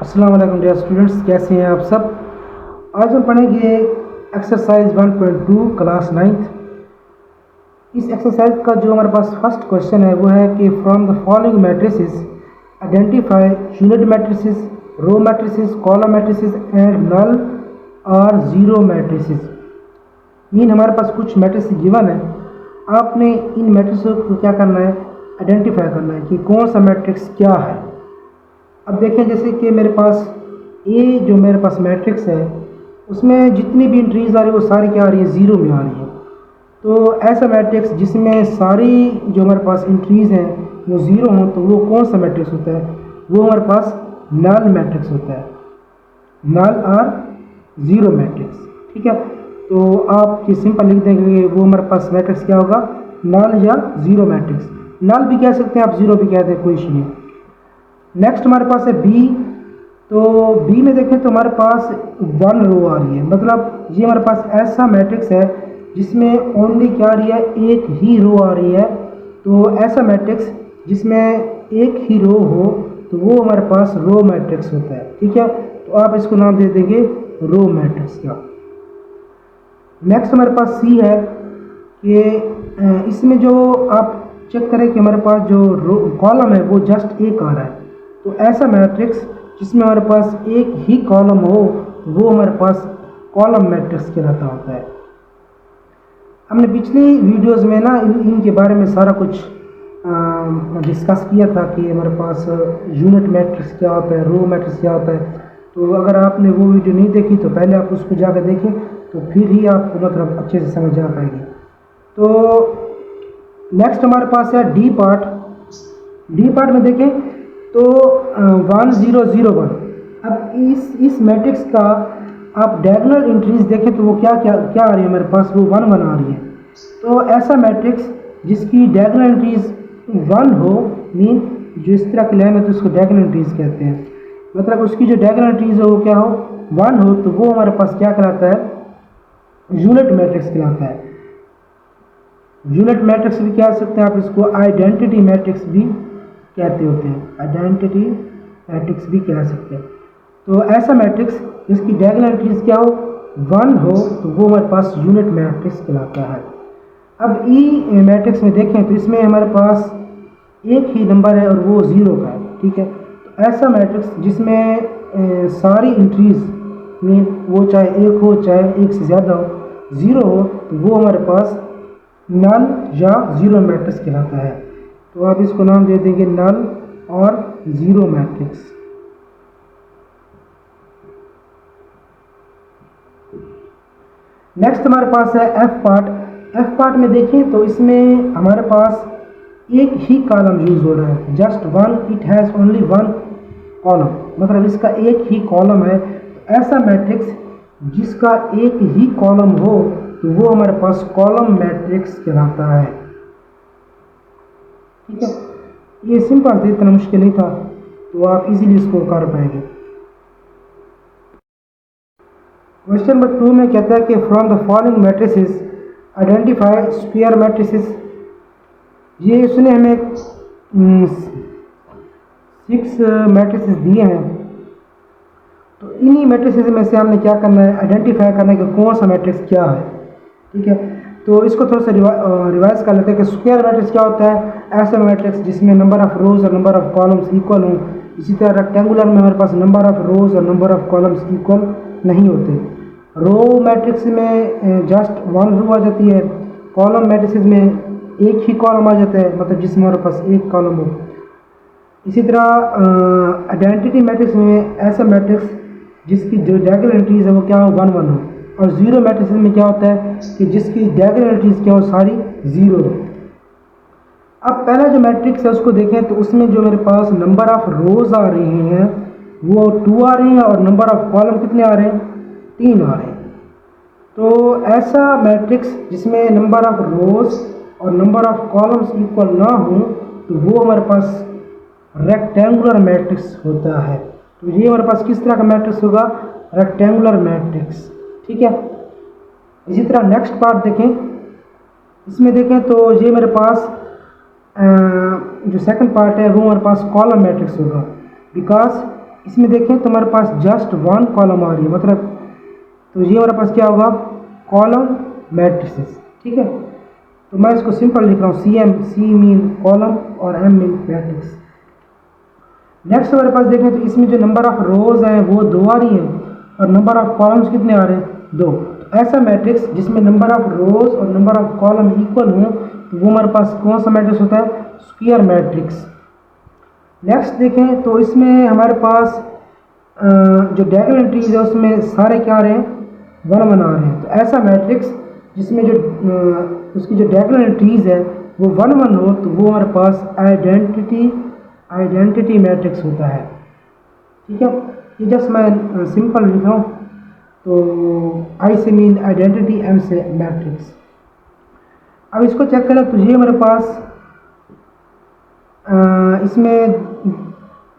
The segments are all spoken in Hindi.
अस्सलाम वालेकुम डियर स्टूडेंट्स, कैसे हैं आप सब। आज हम पढ़ेंगे एक्सरसाइज 1.2 क्लास 9th। इस एक्सरसाइज का जो हमारे पास फर्स्ट क्वेश्चन है वो है कि from the following matrices identify unit matrices, row matrices, column matrices and null और ज़ीरो मैट्रिसेस। मीन हमारे पास कुछ मैट्रिसेस गिवन है, आपने इन मैट्रिसेस को क्या करना है, आइडेंटिफाई करना है कि कौन सा मैट्रिक्स क्या है। अब देखें जैसे कि मेरे पास ए जो मेरे पास मैट्रिक्स है उसमें जितनी भी एंट्रीज आ रही है वो सारी क्या आ रही है, ज़ीरो में आ रही है। तो ऐसा मैट्रिक्स जिसमें सारी जो हमारे पास एंट्रीज हैं वो ज़ीरो हों तो वो कौन सा मैट्रिक्स होता है, वो हमारे पास नल मैट्रिक्स होता है, नल और ज़ीरो मैट्रिक्स। ठीक है, तो आप ये सिंपल लिख देंगे कि वो हमारे पास मैट्रिक्स क्या होगा, नल या ज़ीरो मैट्रिक्स। नल भी कह सकते हैं आप, ज़ीरो भी कहते हैं, कोई इशू नहीं। नेक्स्ट हमारे पास है बी। तो बी में देखें तो हमारे पास 1 रो आ रही है, मतलब ये हमारे पास ऐसा मैट्रिक्स है जिसमें ओनली क्या आ रही है, एक ही रो आ रही है। तो ऐसा मैट्रिक्स जिसमें एक ही रो हो तो वो हमारे पास रो मैट्रिक्स होता है। ठीक है, तो आप इसको नाम दे देंगे रो मैट्रिक्स का। नेक्स्ट हमारे पास सी है कि इसमें जो आप चेक करें कि हमारे पास जो रो कॉलम है वो जस्ट एक आ रहा है। तो ऐसा मैट्रिक्स जिसमें हमारे पास एक ही कॉलम हो वो हमारे पास कॉलम मैट्रिक्स कहलाता होता है। हमने पिछली वीडियोस में ना इनके बारे में सारा कुछ डिस्कस किया था कि हमारे पास यूनिट मैट्रिक्स क्या होता है, रो मैट्रिक्स क्या होता है। तो अगर आपने वो वीडियो नहीं देखी तो पहले आप उसको जाकर देखें, तो फिर ही आपको मतलब अच्छे से समझ आ पाएगी। तो नेक्स्ट हमारे पास है डी पार्ट। डी पार्ट में देखें तो 1 0 0 1। अब इस मैट्रिक्स का आप डायगोनल एंट्रीज देखें तो वो क्या क्या क्या आ रही है, हमारे पास वो 1 1 आ रही है। तो ऐसा मैट्रिक्स जिसकी डायगोनल एंट्रीज 1 हो, मीन जो इस तरह की लाइन है तो उसको डायगोनल एंट्रीज कहते हैं, मतलब उसकी जो डायगोनल एंट्रीज हो वो क्या हो, 1 हो, तो वो हमारे पास क्या कहलाता है, यूनिट मैट्रिक्स कहलाता है। यूनिट मैट्रिक्स भी कह सकते हैं आप, इसको आइडेंटिटी मैट्रिक्स भी कहते होते हैं, आइडेंटिटी मैट्रिक्स भी कह सकते हैं। तो ऐसा मैट्रिक्स जिसकी डायगोनल एंट्रीज क्या हो, 1 हो, तो वो हमारे पास यूनिट मैट्रिक्स कहलाता है। अब ई मैट्रिक्स में देखें तो इसमें हमारे पास एक ही नंबर है और वो 0 का है। ठीक है, तो ऐसा मैट्रिक्स जिसमें सारी एंट्रीज में वो चाहे एक हो चाहे एक से ज़्यादा हो, 0 हो, तो वो हमारे पास नल या ज़ीरो मैट्रिक्स कहलाता है। तो आप इसको नाम दे देंगे नल और ज़ीरो मैट्रिक्स। नेक्स्ट हमारे पास है एफ पार्ट। एफ पार्ट में देखें तो इसमें हमारे पास एक ही कॉलम यूज हो रहा है, just one, it has only 1 column, मतलब इसका एक ही कॉलम है। तो ऐसा मैट्रिक्स जिसका एक ही कॉलम हो तो वो हमारे पास कॉलम मैट्रिक्स कहलाता है। ठीक है, ये सिंपल था, इतना मुश्किल नहीं था, तो आप इजीली इसको कर पाएंगे। क्वेश्चन नंबर 2 में कहता है कि from the following matrices identify square matrices. ये उसने हमें 6 मैट्रिसेस दिए हैं, तो इन्हीं मैट्रिसेस में से हमने क्या करना है, आइडेंटिफाई करना है कि कौन सा मैट्रिक्स क्या है। ठीक है, तो इसको थोड़ा सा रिवाइज कर लेते हैं कि स्क्वायर मैट्रिक्स क्या होता है। ऐसा मैट्रिक्स जिसमें नंबर ऑफ रोज और नंबर ऑफ कॉलम्स इक्वल हों। इसी तरह रेक्टेंगुलर में हमारे पास नंबर ऑफ रोज और नंबर ऑफ कॉलम्स इक्वल नहीं होते। रो मैट्रिक्स में जस्ट 1 रो आ जाती है। कॉलम मैट्रिक्स में एक ही कॉलम आ जाता है, मतलब जिसमें हमारे पास एक कॉलम हो। इसी तरह आइडेंटिटी मैट्रिक्स में ऐसा मैट्रिक्स जिसकी जो डायगोनल एंट्रीज है वो क्या हो, 1 1 हो। और ज़ीरो मैट्रिक्स में क्या होता है कि जिसकी डायगोनल एंट्रीज क्या हो, सारी 0 हो। अब पहला जो मैट्रिक्स है उसको देखें तो उसमें जो मेरे पास नंबर ऑफ रोज आ रहे हैं वो 2 आ रहे हैं और नंबर ऑफ कॉलम कितने आ रहे हैं, 3 आ रहे हैं। तो ऐसा मैट्रिक्स जिसमें नंबर ऑफ रोज और नंबर ऑफ कॉलम्स इक्वल ना हो तो वो हमारे पास रेक्टेंगुलर मैट्रिक्स होता है। तो ये हमारे पास किस तरह का मैट्रिक्स होगा, रेक्टेंगुलर मैट्रिक्स। ठीक है, इसी तरह नेक्स्ट पार्ट देखें, इसमें देखें तो ये मेरे पास जो सेकंड पार्ट है वो हमारे पास कॉलम मैट्रिक्स होगा, बिकॉज इसमें देखें तो हमारे पास जस्ट वन कॉलम आ रही है, मतलब तो ये हमारे पास क्या होगा, कॉलम मैट्रिसेस। ठीक है, तो मैं इसको सिंपल लिख रहा हूँ, सी मीन कॉलम और एम मीन मैट्रिक्स। नेक्स्ट हमारे पास देखें तो इसमें जो नंबर ऑफ रोज हैं वो 2 आ रही हैं और नंबर ऑफ कॉलम्स कितने आ रहे हैं, 2। तो ऐसा मैट्रिक्स जिसमें नंबर ऑफ रोज और नंबर ऑफ कॉलम इक्वल हो तो वो हमारे पास कौन सा मैट्रिक्स होता है, स्क्वायर मैट्रिक्स। नेक्स्ट देखें तो इसमें हमारे पास जो डायगोनल एंट्रीज है उसमें सारे क्या आ रहे हैं, 1 1 आ रहे हैं। तो ऐसा मैट्रिक्स जिसमें जो उसकी जो डायगोनल एंट्रीज है वो 1 1 हो तो वो हमारे पास आइडेंटिटी मैट्रिक्स होता है। ठीक है, ये जस्ट मैं सिंपल लिख रहा हूँ, तो आई से मीन आइडेंटिटी, एम से मैट्रिक्स। अब इसको चेक करें तो ये हमारे पास इसमें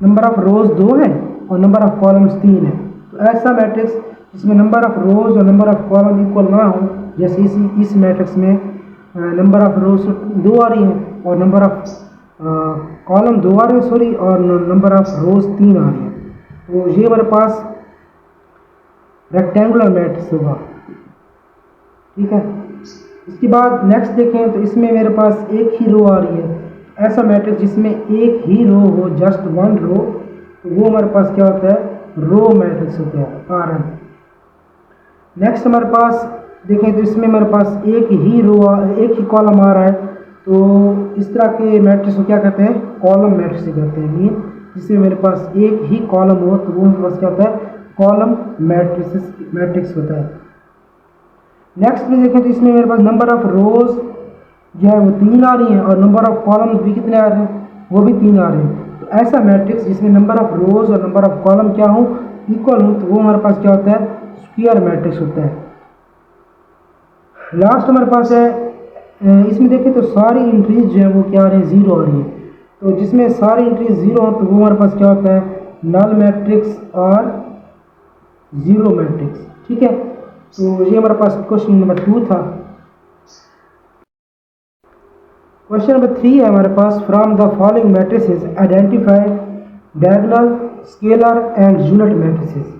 नंबर ऑफ रोज 2 है और नंबर ऑफ कॉलम्स 3 है। तो ऐसा मैट्रिक्स जिसमें नंबर ऑफ रोज और नंबर ऑफ कॉलम इक्वल ना हो, जैसे इस मैट्रिक्स में नंबर ऑफ रोज 2 आ रही हैं और नंबर ऑफ कॉलम 2 आ रहे हैं, सॉरी, और नंबर ऑफ रोज 3 आ रही हैं, तो ये हमारे पास रेक्टेंगुलर मैट्रिक्स होगा। ठीक है, इसके बाद नेक्स्ट देखें तो इसमें मेरे पास एक ही रो आ रही है। ऐसा मैट्रिक्स जिसमें एक ही रो हो, जस्ट 1 रो, तो वो हमारे पास क्या होता है, रो मैट्रिक्स होता है, Rn। नेक्स्ट हमारे पास देखें तो इसमें हमारे पास एक ही कॉलम आ रहा है, तो इस तरह के मैट्रिक्स को क्या कहते हैं, कॉलम मैट्रिक्स कहते हैं। मीन जिसमें मेरे पास एक ही कॉलम हो तो वो मेरे पास क्या होता है, कॉलम मैट्रिक्स होता है। नेक्स्ट में देखें तो इसमें मेरे पास नंबर ऑफ रोज जो है वो 3 आ रही हैं और नंबर ऑफ कॉलम्स भी कितने आ रहे हैं, वो भी 3 आ रहे हैं। तो ऐसा मैट्रिक्स जिसमें नंबर ऑफ रोज और नंबर ऑफ कॉलम क्या हो, इक्वल हो, तो वो हमारे पास क्या होता है, स्क्वायर मैट्रिक्स होता है। लास्ट हमारे पास है, इसमें देखें तो सारी एंट्रीज जो है वो क्या आ रही है, 0 आ रही है। तो जिसमें सारी एंट्रीज 0 हो तो वो हमारे पास क्या होता है, नल मैट्रिक्स और जीरो मैट्रिक्स। ठीक है, तो ये हमारे पास क्वेश्चन नंबर 2 था। क्वेश्चन नंबर 3 है हमारे पास, from the following matrices identify diagonal, scalar and unit matrices.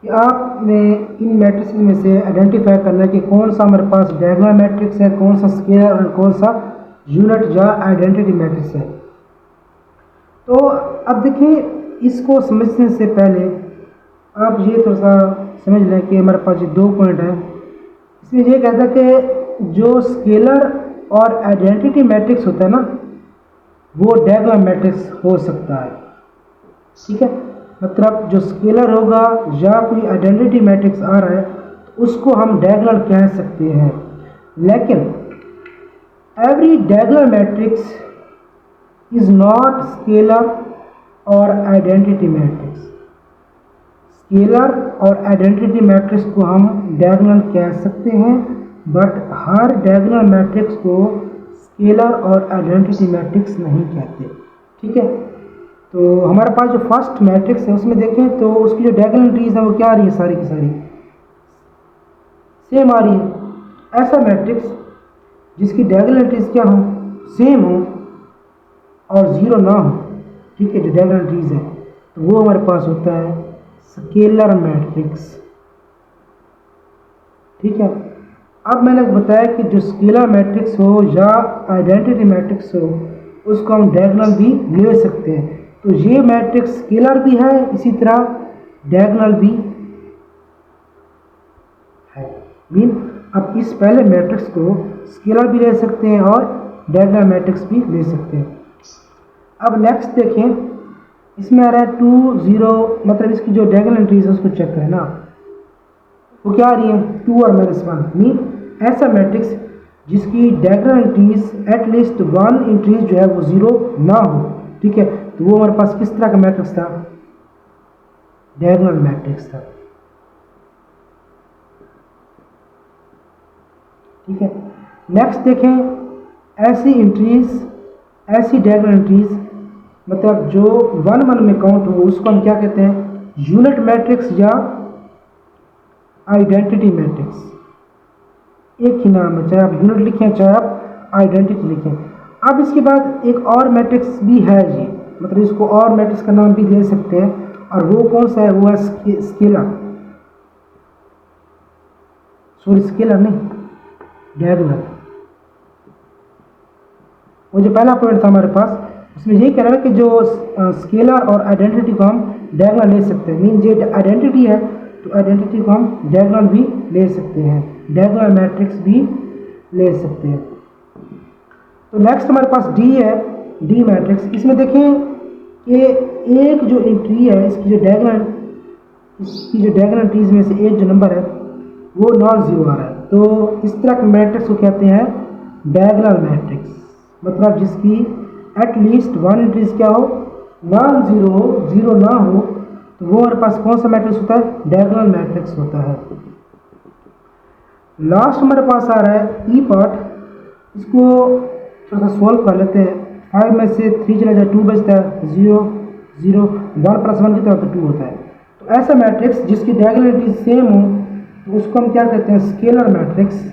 कि आपने इन मैट्रिसेस में से आइडेंटिफाई करना है कि कौन सा हमारे पास डायगोनल मैट्रिक्स है, कौन सा स्केलर और कौन सा यूनिट या आइडेंटिटी मैट्रिक्स है। तो अब देखिए, इसको समझने से पहले आप ये थोड़ा सा समझ लें कि हमारे पास ये 2 पॉइंट है। इसमें ये कहता है कि जो स्केलर और आइडेंटिटी मैट्रिक्स होता है ना, वो डायगोनल मैट्रिक्स हो सकता है। ठीक है, मतलब जो स्केलर होगा या कोई आइडेंटिटी मैट्रिक्स आ रहा है तो उसको हम डायगोनल कह सकते हैं। लेकिन every diagonal matrix is not scalar और आइडेंटिटी मैट्रिक्स। स्केलर और आइडेंटिटी मैट्रिक्स को हम डायगोनल कह सकते हैं, बट हर डायगोनल मैट्रिक्स को स्केलर और आइडेंटिटी मैट्रिक्स नहीं कहते। ठीक है, तो हमारे पास जो फर्स्ट मैट्रिक्स है उसमें देखें तो उसकी जो डायगोनल एंट्रीज है वो क्या आ रही है, सारी की सारी सेम आ रही है। ऐसा मैट्रिक्स जिसकी डायगोनल एंट्रीज क्या हो, सेम हो और 0 ना हो, ठीक है, जो डायगोनल एंट्रीज है, तो वो हमारे पास होता है स्केलर मैट्रिक्स। ठीक है, अब मैंने बताया कि जो स्केलर मैट्रिक्स हो या आइडेंटिटी मैट्रिक्स हो उसको हम डायगोनल भी ले सकते हैं। तो ये मैट्रिक्स स्केलर भी है, इसी तरह डायगोनल भी है। मीन अब इस पहले मैट्रिक्स को स्केलर भी ले सकते हैं और डायगोनल मैट्रिक्स भी ले सकते हैं। अब नेक्स्ट देखें, इसमें आ रहा है 2 0, मतलब इसकी जो डायगोनल एंट्रीज है उसको चेक करें ना, वो क्या आ रही है, 2 और -1। मीन ऐसा मैट्रिक्स जिसकी डायगोनल एंट्रीज एटलीस्ट 1 एंट्रीज जो है वो 0 ना हो। ठीक है, तो वो हमारे पास किस तरह का मैट्रिक्स था, डायगोनल मैट्रिक्स था। ठीक है, नेक्स्ट देखें, ऐसी एंट्रीज, ऐसी डायगोनल एंट्रीज मतलब जो 1 1 में काउंट हो उसको हम क्या कहते हैं, यूनिट मैट्रिक्स या आइडेंटिटी मैट्रिक्स। एक ही नाम है, चाहे आप यूनिट लिखें चाहे आप आइडेंटिटी लिखें। अब इसके बाद एक और मैट्रिक्स भी है, मतलब इसको और मैट्रिक्स का नाम भी दे सकते हैं, और वो कौन सा है, वो है स्केलर, सॉरी स्केलर नहीं, डायगोनल। वो जो पहला पॉइंट था हमारे पास, उसमें यही कह रहा है कि जो स्केलर और आइडेंटिटी को हम डायगोनल ले सकते हैं, मीन जो आइडेंटिटी है तो आइडेंटिटी को हम डायगोनल भी ले सकते हैं, डायगोनल मैट्रिक्स भी ले सकते हैं। तो नेक्स्ट हमारे पास डी है, डी मैट्रिक्स। इसमें देखें कि एक जो एंट्री है इसकी जो डायगोनल एंट्रीज में से एक जो नंबर है वो नॉन जीरो आ रहा है, तो इस तरह के मैट्रिक्स को कहते हैं डायगोनल मैट्रिक्स, मतलब जिसकी एटलीस्ट वन एंट्रीज क्या हो, नॉन जीरो हो, जीरो ना हो, तो वो हमारे पास कौन सा मैट्रिक्स होता है, डायगोनल मैट्रिक्स होता है। लास्ट हमारे पास आ रहा है ई पार्ट, इसको थोड़ा सा सॉल्व कर लेते हैं। 5 में से 3 चला जाए 2 बचता है, 0 0, 1 + 1 कितना होता है, 2 होता है। तो ऐसा मैट्रिक्स जिसकी डायगोनल एंट्रीज सेम हो तो उसको हम क्या कहते हैं, स्केलर मैट्रिक्स।